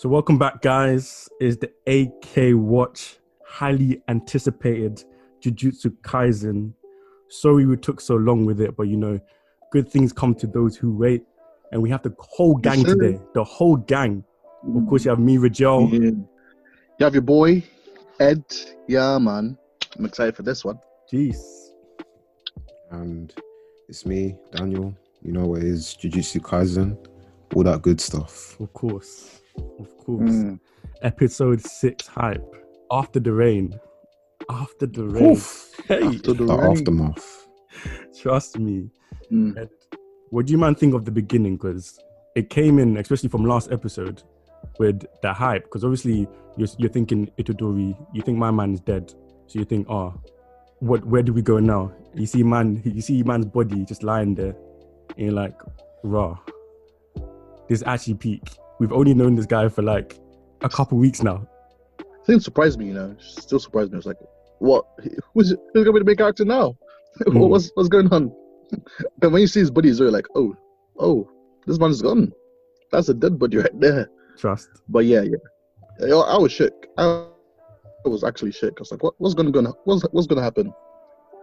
So welcome back, guys. It's the THEAKWatch, highly anticipated Jujutsu Kaisen. Sorry we took so long with it, but you know, good things come to those who wait. And we have the whole gang today. The whole gang. Of course, you have me, Rajel. Yeah. You have your boy, Ed. Yeah, man. I'm excited for this one. Jeez. And it's me, Daniel. You know what it is, Jujutsu Kaisen, all that good stuff. Of course. Episode 6 hype. After the rain. After the rain. Oof. Hey. After the The rain. aftermath. Trust me. And what do you man think of the beginning? Because it came in, especially from last episode, with the hype. Because obviously you're thinking Itadori, you think my man is dead. So you think, where do we go now? You see man's body just lying there. And you're like, raw. This is actually peak. We've only known this guy for like a couple weeks now. I think it surprised me, you know. It still surprised me. I was like, what? Who's going to be the main character now? What's going on? And when you see his body, you're like, oh, this man's gone. That's a dead body right there. Trust. But yeah. I was shook. I was actually shook. I was like, what's going to happen?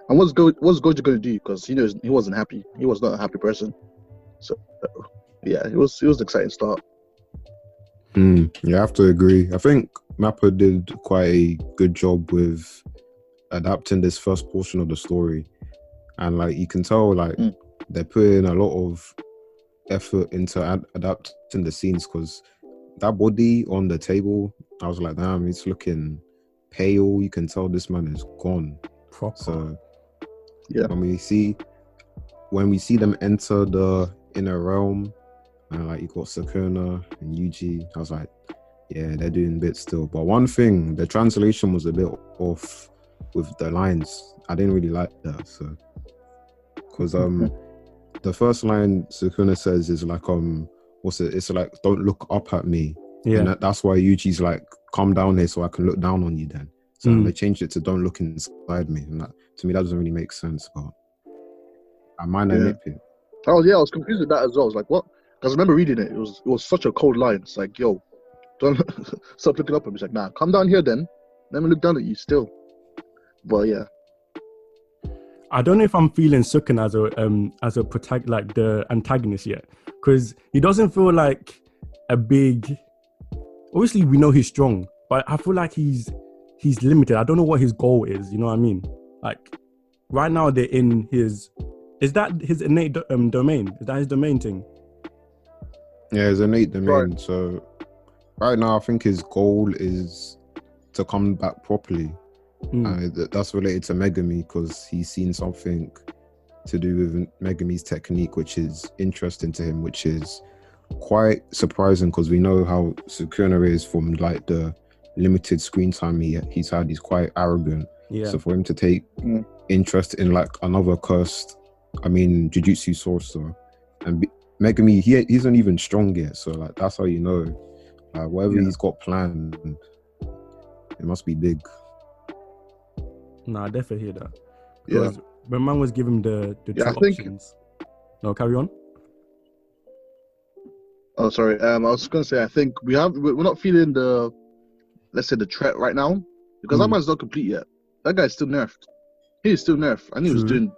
And what's Gojo going to do? Because he knows he wasn't happy. He was not a happy person. So yeah, it was an exciting start. Yeah, I have to agree. I think Mappa did quite a good job with adapting this first portion of the story. And like you can tell, like they're putting a lot of effort into adapting the scenes, because that body on the table, I was like, damn, it's looking pale. You can tell this man is gone. Proper. So yeah, when we see them enter the inner realm, and like you got Sakuna and Yuji, I was like, yeah, they're doing bits still. But one thing, the translation was a bit off with the lines. I didn't really like that. So, because the first line Sakuna says is like what's it? It's like, don't look up at me. Yeah. And that's why Yuji's like, come down here so I can look down on you then. So they changed it to don't look inside me. And that, to me, that doesn't really make sense. But I might not nitpick. I was confused with that as well. I was like, what? Because I remember reading it. It was such a cold line. It's like, yo, don't stop looking up at me. It's like, nah, come down here then. Let me look down at you still. But yeah. I don't know if I'm feeling Sukun as a like the antagonist yet, because he doesn't feel like a big. Obviously, we know he's strong, but I feel like he's limited. I don't know what his goal is. You know what I mean? Like right now, they're in his. Is that his innate domain? Is that his domain thing? Yeah, his innate domain. Right. So right now, I think his goal is to come back properly. That's related to Megumi, because he's seen something to do with Megumi's technique, which is interesting to him, which is quite surprising, because we know how Sukuna is from like the limited screen time he's had. He's quite arrogant. Yeah. So for him to take interest in like another Jujutsu sorcerer, and Megumi, he's not even strong yet. So like that's how you know, whatever he's got planned, it must be big. Nah, I definitely hear that. Because when man was giving the two options. No, carry on. Oh, sorry. I was going to say, I think we're not feeling the threat right now, because that man's not complete yet. That guy's still nerfed. He is still nerfed. And he was doing,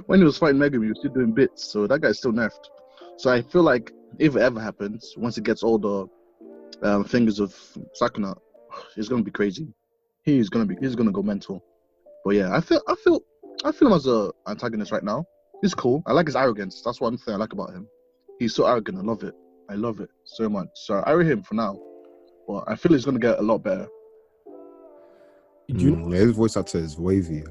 when he was fighting Megumi, he was still doing bits. So that guy's still nerfed. So I feel like if it ever happens, once it gets all the fingers of Sakuna, it's going to be crazy. He's going to go mental. But yeah, I feel him as a antagonist right now. He's cool. I like his arrogance. That's one thing I like about him. He's so arrogant. I love it. I love it so much. So I rate him for now. But I feel he's gonna get a lot better. His voice actor is wavy.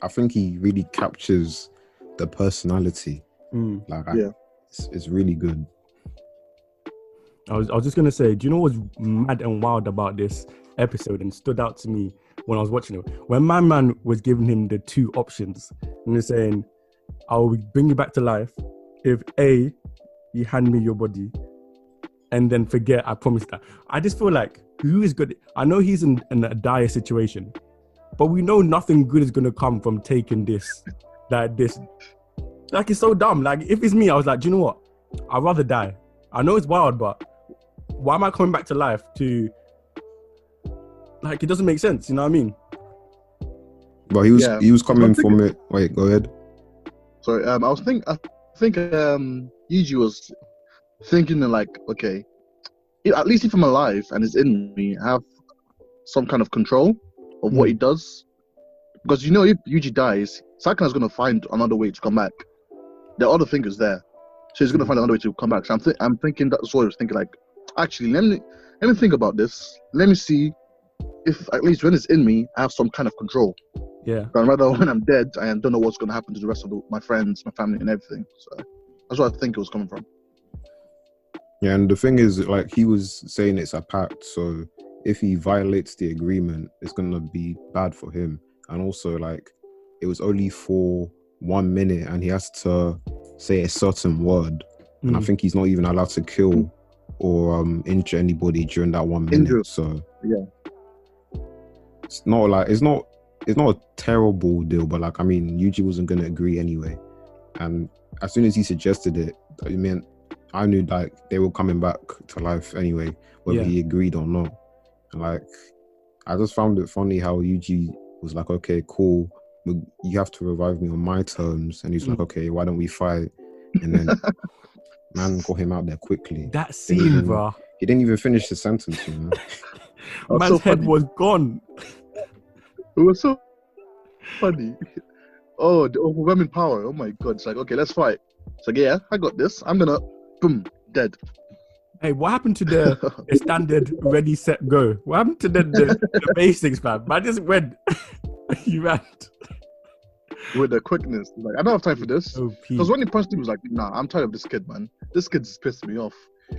I think he really captures the personality. It's really good. I was just gonna say, do you know what's mad and wild about this episode and stood out to me when I was watching it? When my man was giving him the two options and he's saying, I'll bring you back to life if A, you hand me your body, and then forget I promised that. I just feel like, who is good? I know he's in a dire situation, but we know nothing good is gonna come from taking this. Like it's so dumb. Like if it's me, I was like, do you know what? I'd rather die. I know it's wild, but why am I coming back to life to, like, it doesn't make sense, you know what I mean? But he was coming from it. Wait, go ahead. Sorry, I think Yuji was thinking that, like, okay, at least if I'm alive and it's in me, I have some kind of control of what he does. Because you know, if Yuji dies, Sakana's gonna find another way to come back. There are other fingers there, so he's gonna find another way to come back. So I'm thinking that's what I was thinking. Like, actually, let me think about this. Let me see if at least when it's in me, I have some kind of control. Yeah. But rather when I'm dead, I don't know what's gonna happen to the rest of my friends, my family, and everything. So that's what I think it was coming from. Yeah, and the thing is, like, he was saying it's a pact, so if he violates the agreement, it's gonna be bad for him. And also, like, it was only for 1 minute, and he has to say a certain word, and I think he's not even allowed to kill or injure anybody during that 1 minute. So yeah, it's not a terrible deal, but like, I mean, Yuji wasn't gonna agree anyway. And as soon as he suggested it, I mean, I knew like they were coming back to life anyway, whether he agreed or not. And like, I just found it funny how Yuji was like, okay, cool, you have to revive me on my terms. And he's like, okay, why don't we fight? And then man got him out there quickly. That scene, bro. He didn't even finish the sentence, you know? Man's head was gone. It was so funny. Oh, the overwhelming power. Oh my God. It's like, okay, let's fight. It's like, yeah, I got this. I'm gonna, boom, dead. Hey, what happened to the standard ready, set, go? What happened to the basics, man? Man just went. He ran. With the quickness. Like, I don't have time for this. Because when he punched him, he was like, nah, I'm tired of this kid, man. This kid's pissed me off.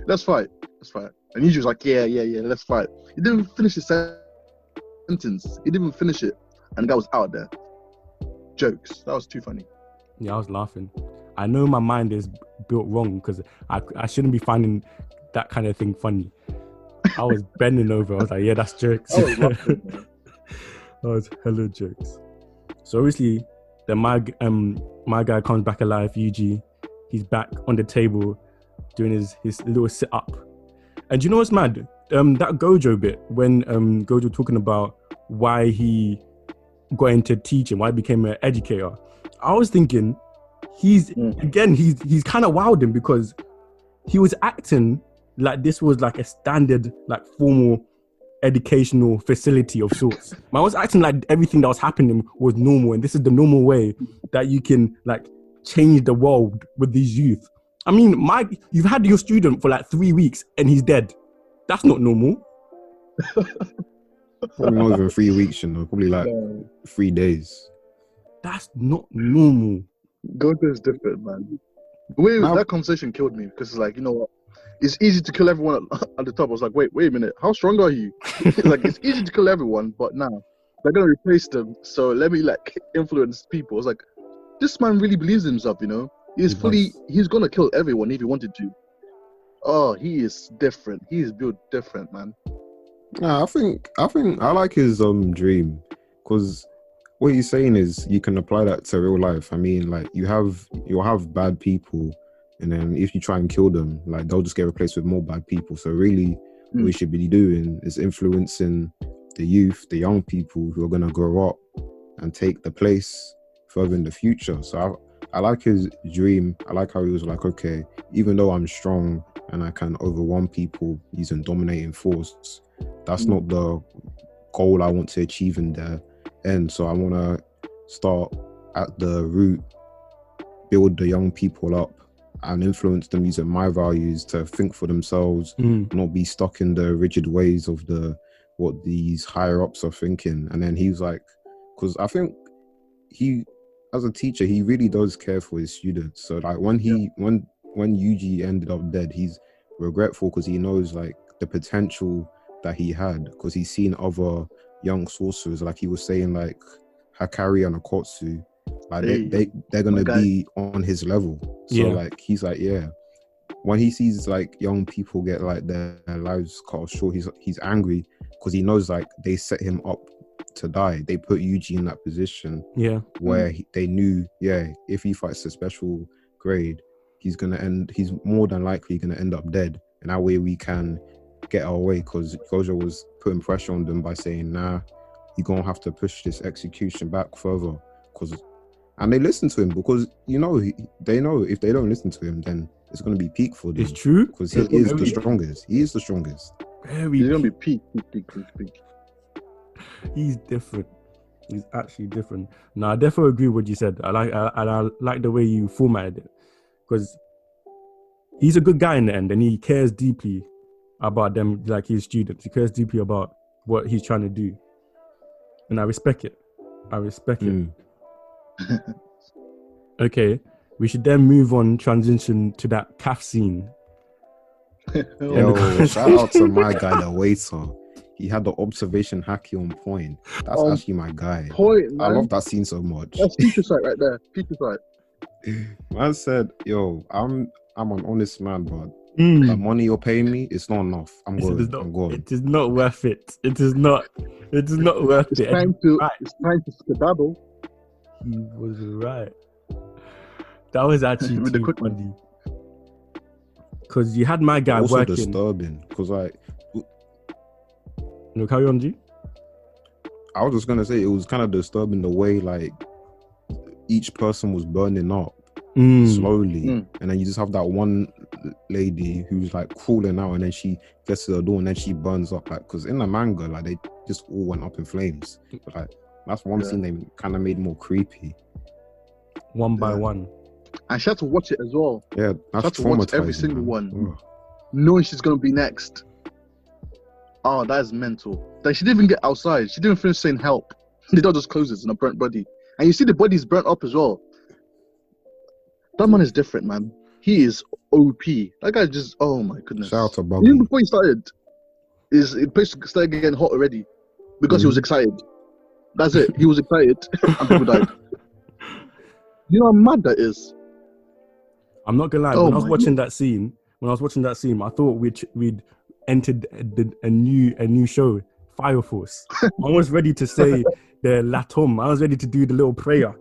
Let's fight. And Yuji was like, yeah, let's fight. He didn't finish his sentence. He didn't even finish it. And the guy was out there. Jokes. That was too funny. Yeah, I was laughing. I know my mind is built wrong because I shouldn't be finding that kind of thing funny. I was bending over. I was like, yeah, that's jokes. I was laughing, man. That was hella jokes. So obviously, my guy comes back alive, Yuji. He's back on the table doing his little sit-up. And do you know what's mad? That Gojo bit, when Gojo talking about why he got into teaching, why he became an educator. I was thinking, he's kind of wilding because he was acting like this was like a standard, like formal educational facility of sorts. Man was acting like everything that was happening was normal, and this is the normal way that you can like change the world with these youth. I mean, you've had your student for like 3 weeks and he's dead. That's not normal. Probably not even 3 weeks, you know. Probably like 3 days. That's not normal. Gojo is different, man. That conversation killed me because it's like, you know what? It's easy to kill everyone at the top. I was like, wait a minute. How strong are you? Like, it's easy to kill everyone, but now they're going to replace them. So let me like influence people. It's like, this man really believes in himself, you know? He's going to kill everyone if he wanted to. Oh, he is different. He is built different, man. Nah, I think I like his dream, because what he's saying is you can apply that to real life. I mean, like, you'll have bad people, and then if you try and kill them, like, they'll just get replaced with more bad people. So really, what we should be doing is influencing the youth, the young people who are gonna grow up and take the place further in the future. So I like his dream. I like how he was like, okay, even though I'm strong and I can overwhelm people using dominating force, that's not the goal I want to achieve in the end. So I want to start at the root, build the young people up and influence them using my values to think for themselves, not be stuck in the rigid ways of what these higher ups are thinking. And then he was like, because I think he, as a teacher, he really does care for his students. So like when Yuji ended up dead, he's regretful because he knows like the potential that he had, because he's seen other young sorcerers, like he was saying, like Hakari and Akotsu, like they're gonna be on his level. So like he's like, yeah, when he sees like young people get like their lives cut short, he's angry because he knows like they set him up to die. They put Yuji in that position where they knew, if he fights a special grade, he's more than likely gonna end up dead, and that way we can get away because Gojo was putting pressure on them by saying, "Nah, you're gonna have to push this execution back further." And they listen to him because they know if they don't listen to him, then it's gonna be peak for them. It's true because he is the strongest. He is the strongest. He's gonna be peak. He's different. He's actually different. No, I definitely agree with what you said. I like the way you formatted it because he's a good guy in the end, and he cares deeply about them, like his students. He cares deeply about what he's trying to do, and I respect it. It. Okay, we should then move on, transition to that calf scene. Yo, shout out to my guy, the waiter. He had the observation haki on point. That's actually my guy. Man. I love that scene so much. That's future sight right there. Future sight. Man said, "Yo, I'm an honest man, but the money you're paying me, it's not enough. I'm going. It is not worth it. It is not worth it. It's time to skedaddle." He was right. That was actually with too the quick funny. Because you had my guy also working. Disturbing. Because carry on, G. I was just gonna say it was kind of disturbing the way each person was burning up slowly, and then you just have that one lady who's crawling out, and then she gets to the door, and then she burns up. Because in the manga, they just all went up in flames. But that's one scene they kind of made more creepy. One by one. And she had to watch it as well. Yeah, that's traumatizing. She had to watch every single one, knowing she's gonna be next. Oh, that is mental. She didn't even get outside. She didn't finish saying help. The door just closes in a burnt body. And you see the body's burnt up as well. That man is different, man. He is OP. That guy just, oh my goodness. Shout out to Bobby. Even before he started, the place started getting hot already because he was excited. That's it. He was excited and people died. You know how mad that is? I'm not gonna lie. When I was watching that scene, I thought we'd entered a new show, Fire Force. I was ready to say the Latom. I was ready to do the little prayer.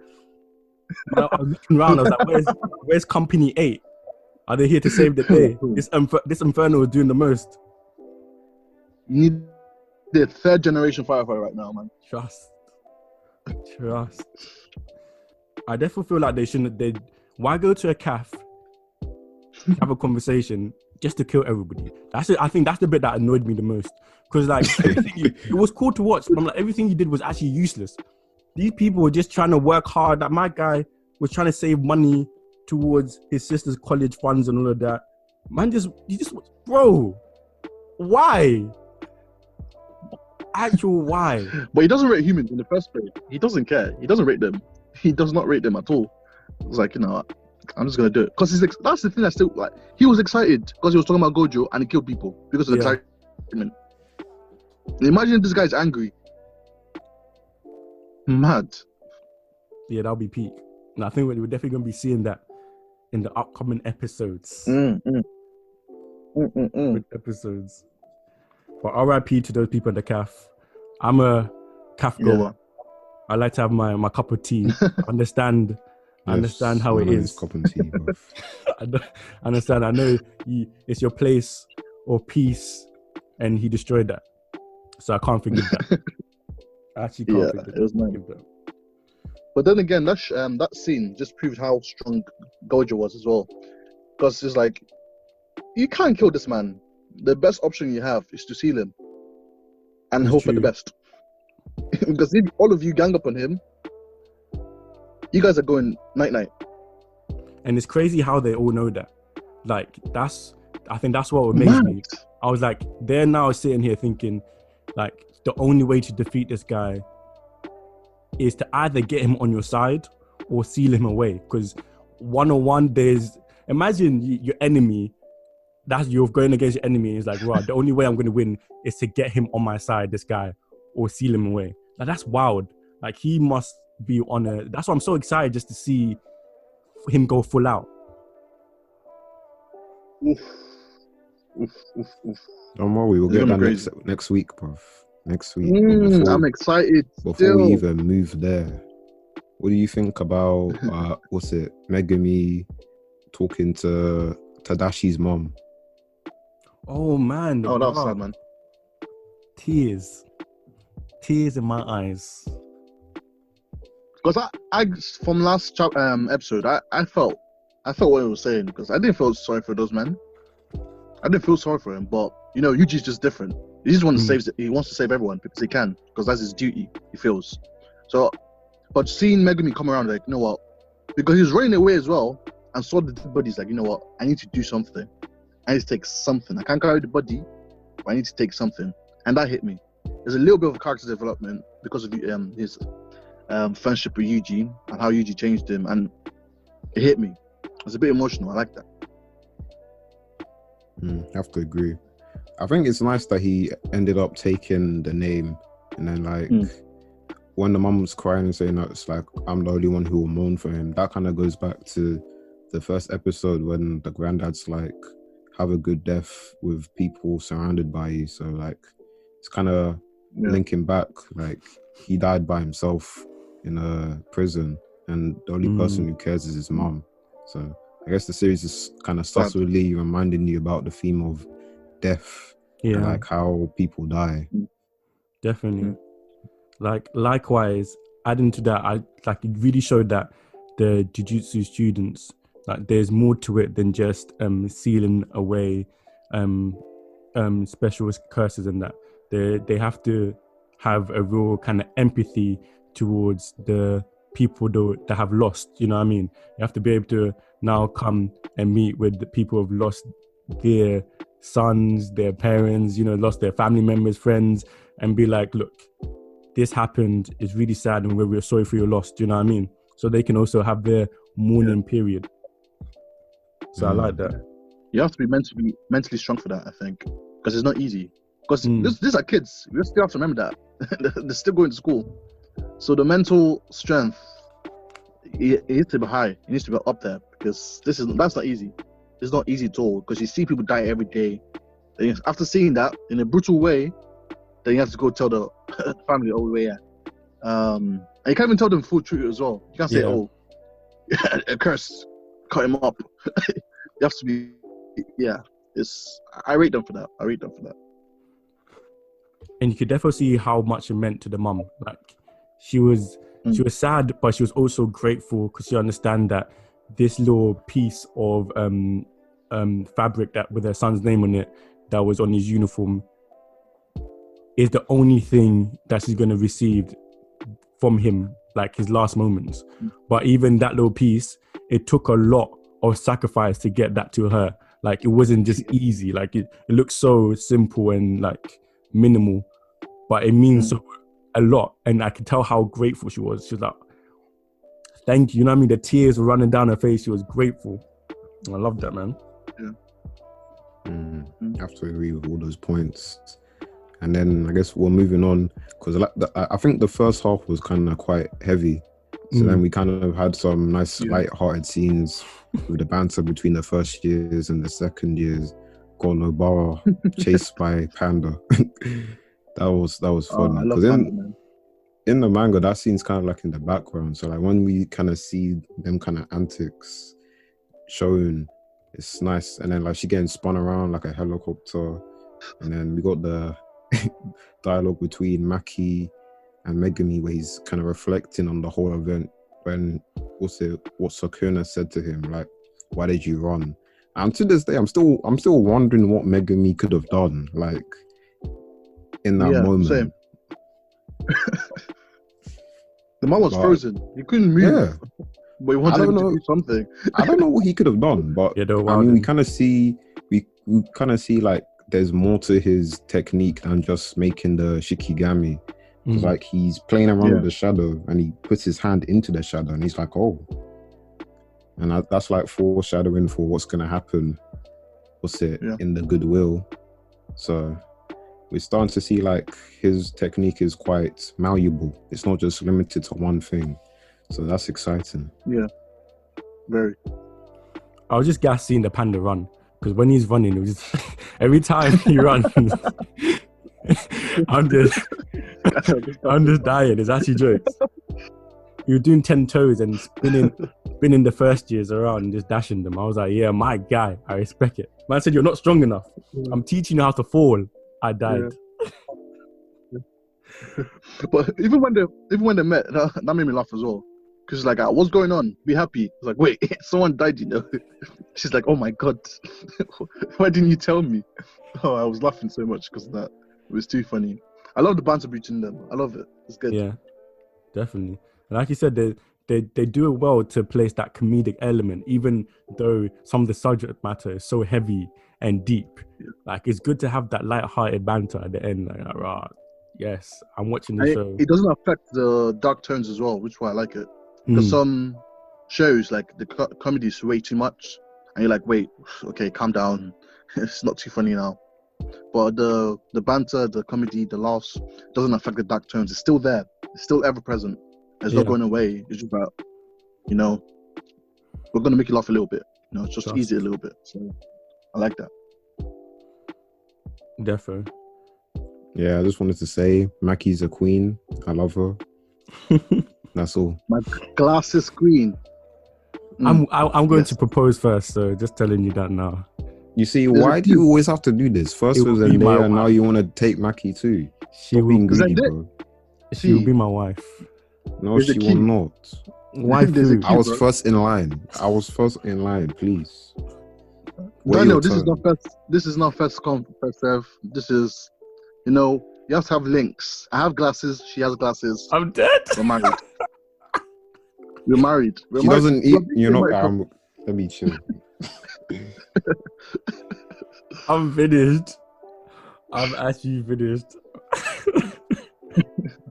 I was looking around. I was like, "Where's Company 8? Are they here to save the day? This Inferno is doing the most." You need the third generation firefighter right now, man. Trust. I definitely feel like they shouldn't. Why go to a calf, have a conversation just to kill everybody? I think that's the bit that annoyed me the most. Because it was cool to watch, but I'm like, everything you did was actually useless. These people were just trying to work hard. That my guy was trying to save money towards his sister's college funds and all of that. Man, bro, why? Why? But he doesn't rate humans in the first place. He doesn't care. He doesn't rate them. He does not rate them at all. It's like, I'm just gonna do it because that's the thing. That's still he was excited because he was talking about Gojo and he killed people because of the excitement. Imagine if this guy's angry. Mad. Yeah, that'll be peak. And I think we're definitely gonna be seeing that in the upcoming episodes. Episodes. But R.I.P. to those people in the calf. I'm a calf goer. I like to have my cup of tea. Understand how it is. Cup of tea, bro. I understand. I know it's your place of peace, and he destroyed that. So I can't forgive that. I actually can't forgive it was nice. that. But then again, that scene just proved how strong Gojo was as well. Because it's like, you can't kill this man. The best option you have is to seal him and hope for the best. Because if all of you gang up on him, you guys are going night-night. And it's crazy how they all know that. I think that's what amazed me. I was like, they're now sitting here thinking, the only way to defeat this guy is to either get him on your side or seal him away. Because one-on-one, imagine your enemy, you're going against your enemy, and it's like, right, the only way I'm going to win is to get him on my side, this guy, or seal him away. That's wild. He must be on that's why I'm so excited just to see him go full out. Don't worry, we'll get that next week, bruv. Next week. I'm excited. Before we even move there, what do you think about Megumi talking to Tadashi's mom? Oh man, Oh, that was bro. sad, man. Tears in my eyes. Because I from last episode, I felt what he was saying, because I didn't feel sorry for those men. I didn't feel sorry for him, but you know, Yuji's just different. He just wants to save. He wants to save everyone because he can, because that's his duty. He feels. So, but seeing Megumi come around, like, you know what? Because he was running away as well, and saw the dead bodies. Like, you know what? I need to do something. I need to take something. I can't carry the body, but I need to take something, and that hit me. There's a little bit of character development because of his friendship with Yuji and how Yuji changed him, and it hit me. It's a bit emotional. I like that. I have to agree. I think it's nice that he ended up taking the name, and then like when the mum was crying and saying that it's like, I'm the only one who will mourn for him, that kind of goes back to the first episode when the granddad's like, have a good death with people surrounded by you. So like it's kind of linking back, like he died by himself in a prison, and the only person who cares is his mum. So I guess the series is kind of subtly reminding you about the theme of death and like how people die. Definitely. Like likewise, adding to that, it really showed that the Jujutsu students, like there's more to it than just sealing away special curses and that. They have to have a real kind of empathy towards the people that have lost, you know what I mean? You have to be able to now come and meet with the people who have lost their sons, their parents, you know, lost their family members, friends, and be like, look, this happened, it's really sad, and we're sorry for your loss, do you know what I mean? So they can also have their mourning period. So I like that. You have to be mentally strong for that, I think, because it's not easy. Because these are kids. We still have to remember that. They're still going to school. So the mental strength, it needs to be high. It needs to be up there, because that's not easy. It's not easy at all, because you see people die every day. Then after seeing that in a brutal way, then you have to go tell the family, and you can't even tell them full truth as well. You can't say, a curse, cut him up. You have to be, I rate them for that. And you could definitely see how much it meant to the mum. Like she was sad, but she was also grateful, because she understand that this little piece of fabric that with her son's name on it, that was on his uniform, is the only thing that she's going to receive from him, like his last moments. But even that little piece, it took a lot of sacrifice to get that to her. Like it wasn't just easy. Like it looks so simple and like minimal, but it means a lot. And I could tell how grateful she was. She was like, thank you. You know what I mean? The tears were running down her face. She was grateful. I love that, man. I have to agree with all those points. And then I guess we're moving on, because I think the first half was kind of quite heavy. So then we kind of had some nice light-hearted scenes with the banter between the first years and the second years. Got Nobara chased by Panda. that was funny. Because in the manga, that scene's kind of like in the background. So like when we kind of see them kind of antics shown, it's nice. And then like she getting spun around like a helicopter. And then we got the dialogue between Maki and Megumi, where he's kind of reflecting on the whole event, when also what Sakuna said to him, like, why did you run? And to this day, I'm still wondering what Megumi could have done, like in that moment. Same. The man was frozen. He couldn't move. Yeah. But he wanted him to do something. I don't know what he could have done, but I mean, we kind of see like there's more to his technique than just making the shikigami. Like he's playing around with the shadow, and he puts his hand into the shadow, and he's like, oh. And that's like foreshadowing for what's going to happen, in the Goodwill. So we're starting to see like his technique is quite malleable. It's not just limited to one thing. So that's exciting. Yeah, very. I was just gassed seeing the Panda run, because when he's running, it was just every time he runs, I'm just dying. It's actually jokes. you were doing 10 toes and spinning the first years around and just dashing them. I was like, yeah, my guy, I respect it. Man said, you're not strong enough. I'm teaching you how to fall. I died. But even when they met, that made me laugh as well. Because like, what's going on? Be happy. It's like, wait, someone died, you know. She's like, oh my god, why didn't you tell me? Oh, I was laughing so much because of that. It was too funny. I love the banter between them. I love it. It's good. Yeah, definitely. And like you said, they do it well to place that comedic element, even though some of the subject matter is so heavy and deep. Yeah. Like, it's good to have that light-hearted banter at the end. Like, rah, yes, I'm watching the show. It doesn't affect the dark tones as well, which is why I like it. Because some shows, like the comedy is way too much, and you're like, wait, okay, calm down. It's not too funny now. But the banter, the comedy, the laughs doesn't affect the dark tones. It's still there. It's still ever present. It's not going away. It's just about, you know, we're gonna make you laugh a little bit. You know, it's just easy a little bit. So I like that. Defo. Yeah, I just wanted to say, Maki's a queen. I love her. That's all. My glasses queen. I'm going to propose first, so just telling you that now. You see, why do you always have to do this? First it was Zendaya, and now you want to take Maki too. She will be greedy, bro. She will be my wife. No, she will not. Why? I was first in line. Please. No, this is not first come, first serve. This is, you know, you have to have links. I have glasses. She has glasses. I'm dead. We're married. We're married. She doesn't eat. You're not. Let me chill. I'm finished. I'm actually finished.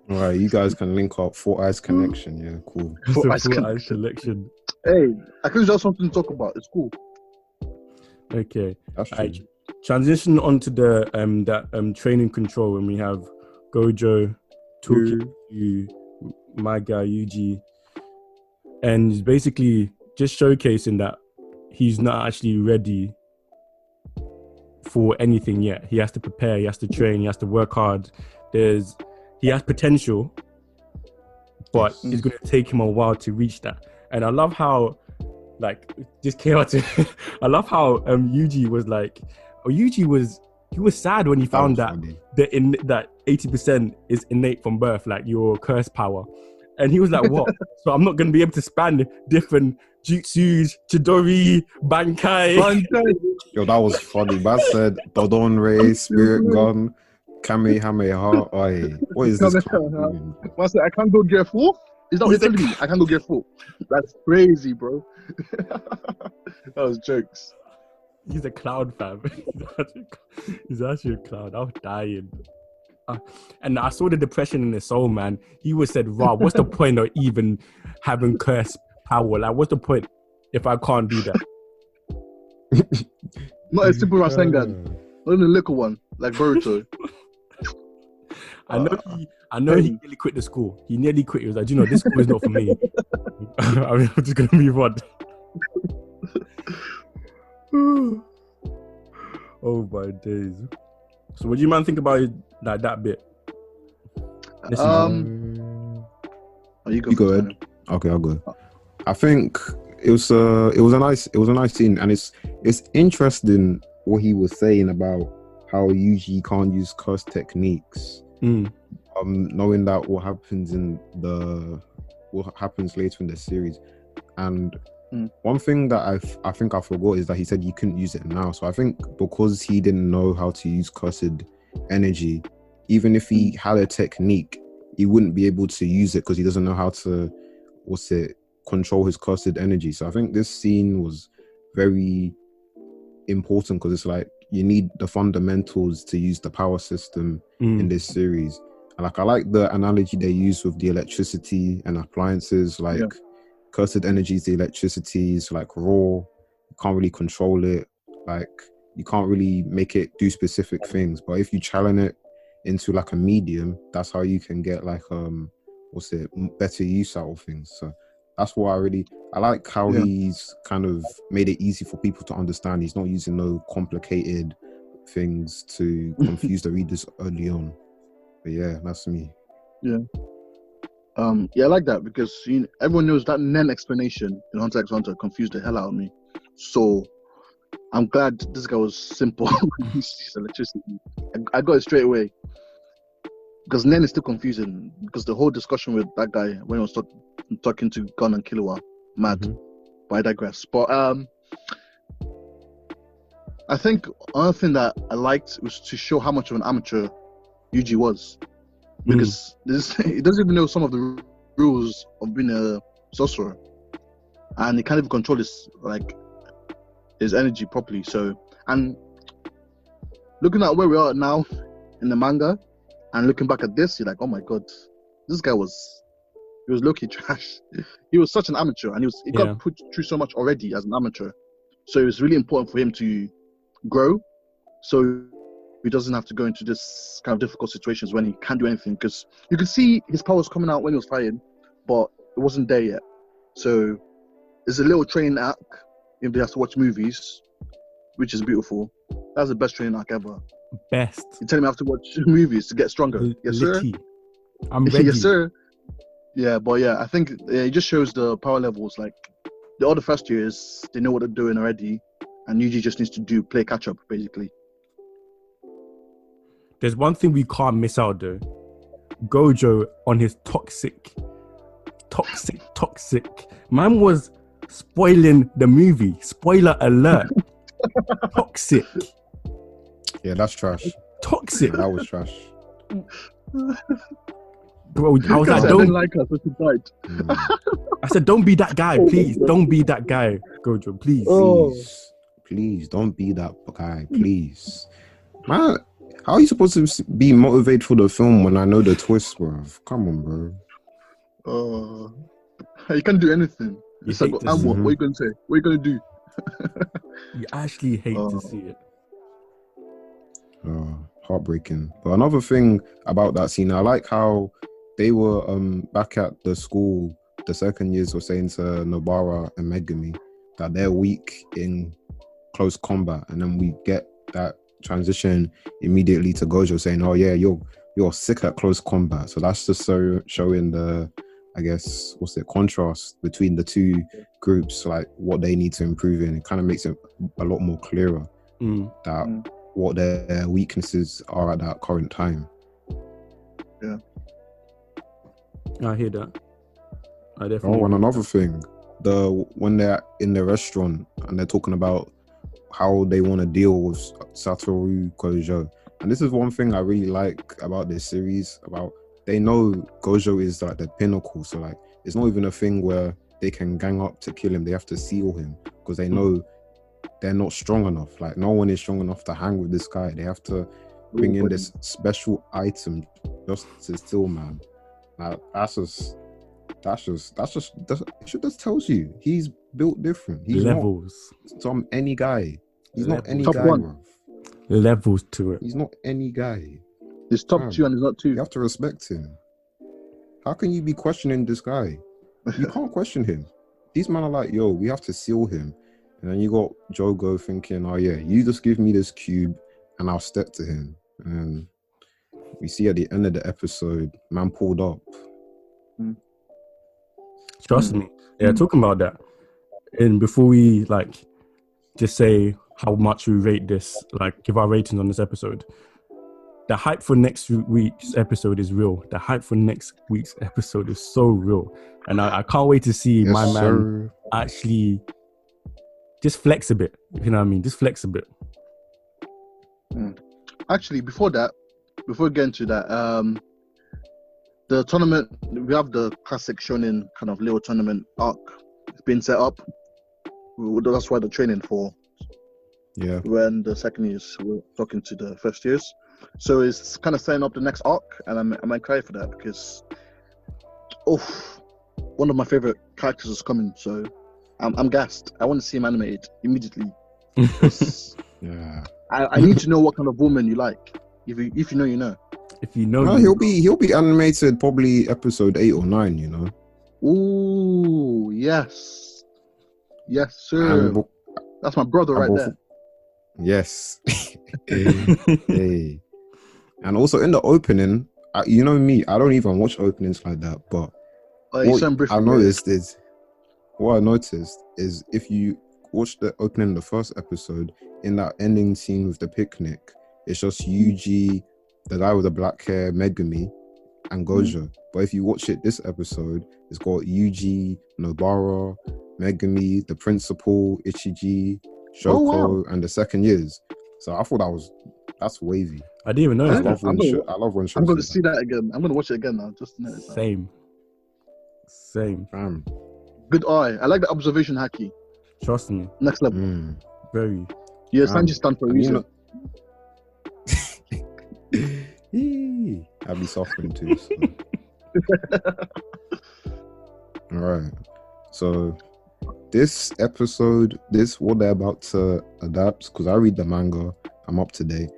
All right, you guys can link up. Four Eyes Connection. Yeah, cool. Four Eyes Connection. Hey, I think there's something to talk about. It's cool. Okay. Transition onto the training control when we have Gojo talking to my guy Yuji, and it's basically just showcasing that he's not actually ready for anything yet. He has to prepare, he has to train, he has to work hard. He has potential, but it's going to take him a while to reach that. And I love how, like, just chaotic. I love how Yuji was like, he was sad when he found that 80% is innate from birth, like your curse power. And he was like, what? So I'm not going to be able to span different jutsus, chidori, bankai. Yo, that was funny. Bass said, Dodon Ray, Spirit Gun, Kamehameha. Oi, what is this? I can't go get full? Is that what you're telling me? I can't go get full. That's crazy, bro. That was jokes. He's a clown, fam. He's actually a clown. I was dying. And I saw the depression in his soul, man. He was said, "Rob, what's the point of even having curse power? Like, what's the point if I can't do that?" Not as simple as Rasengan. Not the little one, like Boruto. I know he nearly quit the school. He nearly quit. He was like, you know, this school is not for me. I'm just gonna move on. Oh my days. So what do you man think about like that bit? You go ahead. Okay, I'll go. I think it was a nice scene, and it's interesting what he was saying about how Yuji can't use curse techniques. Knowing that what happens later in the series, and one thing that I think I forgot is that he said you couldn't use it now. So I think because he didn't know how to use cursed energy, even if he had a technique, he wouldn't be able to use it because he doesn't know how to control his cursed energy. So I think this scene was very important because it's like you need the fundamentals to use the power system in this series. And like I like the analogy they use with the electricity and appliances, like cursed energy is the electricity, is like raw, you can't really control it, like you can't really make it do specific things, but if you channel it into like a medium, that's how you can get like better use out of things. So that's what I like how he's kind of made it easy for people to understand. He's not using no complicated things to confuse the readers early on. But yeah, that's me. Yeah. Yeah, I like that because everyone knows that Nen explanation in Hunter x Hunter confused the hell out of me. So I'm glad this guy was simple when he sees electricity. I got it straight away. Because Nen is still confusing. Because the whole discussion with that guy when he was talking to Gon and Killua, mad. Mhm. But I digress. But I think another thing that I liked was to show how much of an amateur Yuji was. Because he doesn't even know some of the rules of being a sorcerer, and he can't even control his energy properly. So, and looking at where we are now in the manga, and looking back at this, you're like, oh my god, this guy was low-key trash. He was such an amateur, and he got put through so much already as an amateur. So it was really important for him to grow, so he doesn't have to go into this kind of difficult situations when he can't do anything, because you could see his powers coming out when he was fighting, but it wasn't there yet. So there's a little training arc if they have to watch movies, which is beautiful. That's the best training arc ever. Best. You're telling me I have to watch movies to get stronger? Yes, sir. Litty. I'm ready. Yes, sir. Yeah, but yeah, I think it just shows the power levels. Like the other first years, they know what they're doing already, and Yuji just needs to play catch up, basically. There's one thing we can't miss out though. Gojo on his toxic. Man was spoiling the movie. Spoiler alert. Toxic. Yeah, that's trash. Toxic. That was trash. Bro, I was like, I didn't like her, so she died. I said, don't be that guy, please. Don't be that guy, Gojo, please. Please, don't be that guy, please. Man, how are you supposed to be motivated for the film when I know the twist, bro? Come on, bro. You can't do anything. It's like, what are you going to say? What are you going to do? You actually hate to see it. Heartbreaking. But another thing about that scene, I like how they were back at the school. The second years were saying to Nobara and Megumi that they're weak in close combat, and then we get that transition immediately to Gojo saying, "Oh yeah, you're sick at close combat." So that's just so showing the, I guess, contrast between the two groups, like what they need to improve in. It kind of makes it a lot more clearer that what their weaknesses are at that current time. Yeah, I hear that. I definitely. Oh, and another thing, when they're in the restaurant and they're talking about how they want to deal with Satoru Gojo, and this is one thing I really like about this series. About they know Gojo is like the pinnacle, so like it's not even a thing where they can gang up to kill him. They have to seal him because they know they're not strong enough. Like no one is strong enough to hang with this guy. They have to bring in this special item just to steal, man. Now it just tells you he's built different. He's levels. Not some any guy. He's not any top guy, one. bro. Levels to it. He's not any guy. He's top 2 and he's not 2. You have to respect him. How can you be questioning this guy? You can't question him. These men are like, yo, we have to seal him. And then you got Jogo thinking, oh yeah, you just give me this cube and I'll step to him. And we see at the end of the episode, man pulled up. Trust me. Yeah, talking about that. And before we just say how much we rate this, give our ratings on this episode, the hype for next week's episode is real. The hype for next week's episode is so real. And I can't wait to see man actually just flex a bit. You know what I mean? Just flex a bit. Actually, before we get into that, the tournament, we have the classic shonen kind of little tournament arc. It's been set up. That's why they're training for. Yeah. When the second years were talking to the first years. So it's kind of setting up the next arc, and I'm excited for that because, one of my favorite characters is coming. So I'm gassed. I want to see him animated immediately. Yeah. I need to know what kind of woman you like. If you know, you know. If you know, no, he'll be animated probably episode 8 or 9. You know. Ooh, yes, sir. That's my brother right there. Yes. Hey. And also in the opening, you know me, I don't even watch openings like that, but I noticed is what I noticed is if you watch the opening of the first episode, in that ending scene with the picnic, it's just Yuji, the guy with the black hair, Megumi, and Gojo. But if you watch it this episode, it's got Yuji, Nobara, Megumi, the principal, Ichiji, Shoko, and the second years. So I thought that's wavy. I didn't even know I that. love when I'm going to see that again. I'm going to watch it again now. Just to notice that. Same. Good eye. I like the observation haki. Trust me. Next level. Very. Yeah, Sanji stand for a reason. I'll be suffering too. So. All right. So this episode, what they're about to adapt, because I read the manga, I'm up to date.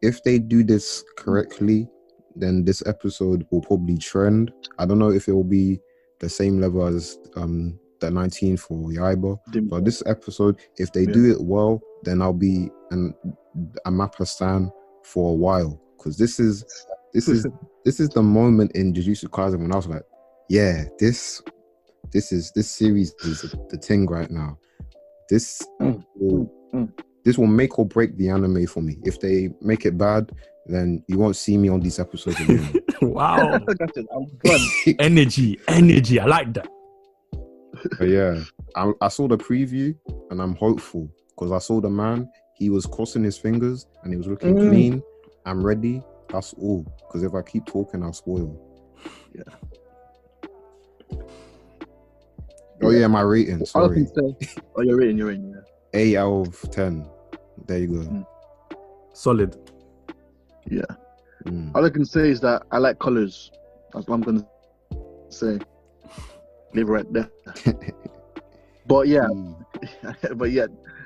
If they do this correctly, then this episode will probably trend. I don't know if it will be the same level as the 19 for Yaiba, but this episode, if they do it well, then I'll be a Mappa stan for a while, because this is the moment in Jujutsu Kaisen when I was like, yeah, this series is the thing right now. This will make or break the anime for me. If they make it bad, then you won't see me on these episodes again. Wow. Energy. I like that. But yeah, I saw the preview and I'm hopeful, because I saw the man, he was crossing his fingers and he was looking clean. I'm ready. That's all. Because if I keep talking, I'll spoil. Yeah. Oh yeah, my rating. Sorry. You're rating. Yeah. 8 out of 10. There you go. Solid. Yeah. All I can say is that I like colors. That's what I'm gonna say. Leave it right there. But yeah,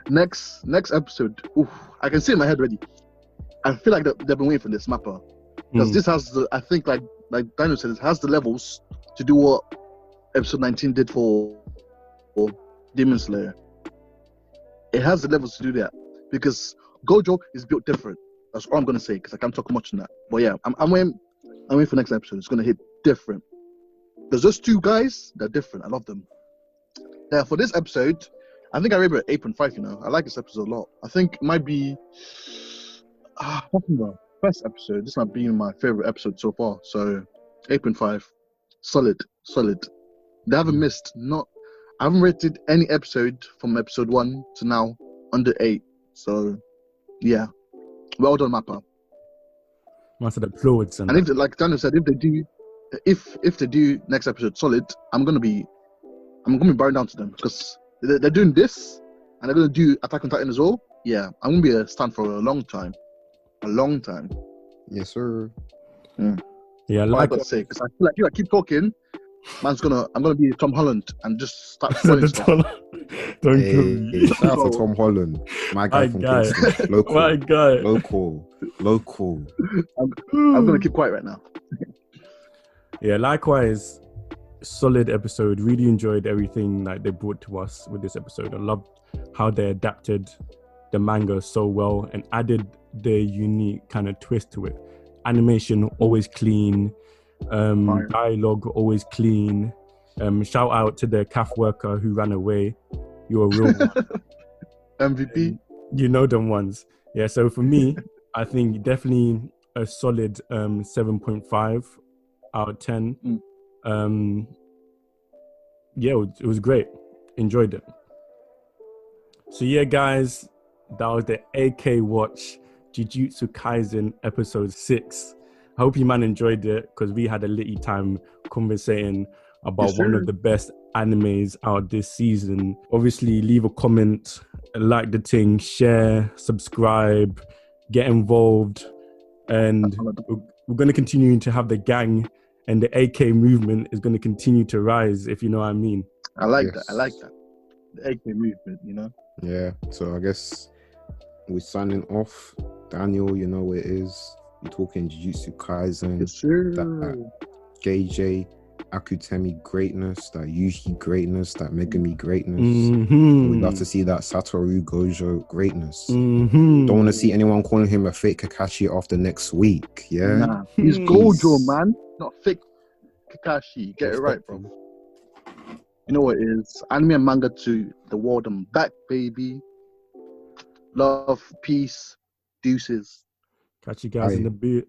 next episode. Oof, I can see it in my head already. I feel like they've been waiting for this Mappa, because this has I think like Daniel said, it has the levels to do what episode 19 did for Demon Slayer. It has the levels to do that, because Gojo is built different. That's all I'm gonna say, because I can't talk much on that. But yeah, I'm waiting for next episode. It's gonna hit different. There's just two guys that are different. I love them. Yeah, for this episode, I think I rated it 8.5. You know, I like this episode a lot. I think it might be first episode. This might be my favorite episode so far. So 8.5, solid. They haven't missed. I haven't rated any episode from episode 1 to now under 8. So yeah, well done, Mappa. Must have applauds. And if, like Daniel said, if they do next episode solid, I'm gonna be bowing down to them, because they're doing this and they're gonna do Attack on Titan as well. Yeah, I'm gonna be a stan for a long time. Yes, sir. Yeah, I gotta say, because I feel like if I keep talking, I'm gonna be Tom Holland and just start spoiling stuff. Don't kill me. Shout out to Tom Holland, my guy from Kingston. Local. My guy. Local. I'm gonna keep quiet right now. Yeah, likewise, solid episode. Really enjoyed everything that they brought to us with this episode. I loved how they adapted the manga so well and added their unique kind of twist to it. Animation always clean, dialogue always clean. Shout out to the CAF worker who ran away. You're a real one. MVP. You know them ones. Yeah, so for me, I think definitely a solid 7.5 out of 10. Yeah, it was great. Enjoyed it. So yeah, guys, that was the THEAKWatch Jujutsu Kaisen episode 6. I hope you man enjoyed it, because we had a litty time conversating about one of the best animes out this season. Obviously, leave a comment, like the thing, share, subscribe, get involved, and we're going to continue to have the gang, and the AK movement is going to continue to rise, if you know what I mean. I like that. The AK movement, you know? Yeah, so I guess we're signing off. Daniel, you know what it is. We're talking Jujutsu Kaisen. Yes, sir. That JJ Akutemi greatness, that Yuji greatness, that Megumi greatness. We'd love to see that Satoru Gojo greatness. Don't want to see anyone calling him a fake Kakashi after next week. Yeah, nah, he's Gojo, man, not fake Kakashi. Get it right, bro. You know what it is? Anime and manga to the world and back, baby. Love, peace, deuces. Catch you guys in Aye. the bit.